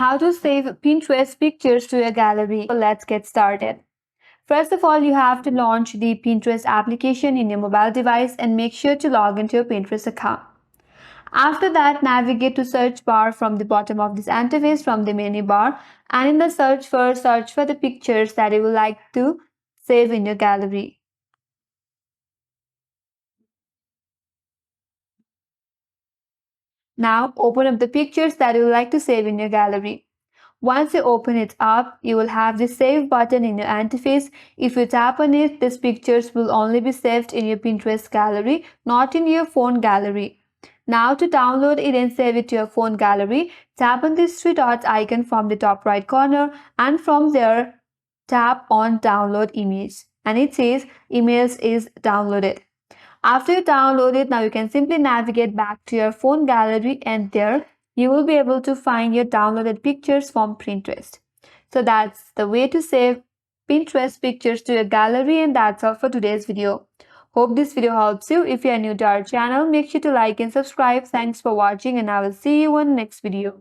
How to save Pinterest pictures to your gallery. So let's get started. First of all, you have to launch the Pinterest application in your mobile device and make sure to log into your Pinterest account. After that, navigate to search bar from the bottom of this interface from the menu bar, and in the search for the pictures that you would like to save in your gallery. Now open up the pictures that you would like to save in your gallery. Once you open it up, you will have the save button in your interface. If you tap on it, these pictures will only be saved in your Pinterest gallery, not in your phone gallery. Now to download it and save it to your phone gallery, tap on this three dots icon from the top right corner, and from there tap on download image, and it says image is downloaded. After you download it, now you can simply navigate back to your phone gallery, and there you will be able to find your downloaded pictures from Pinterest. So that's the way to save Pinterest pictures to your gallery, and that's all for today's video. Hope this video helps you. If you are new to our channel, make sure to like and subscribe. Thanks for watching, and I will see you on the next video.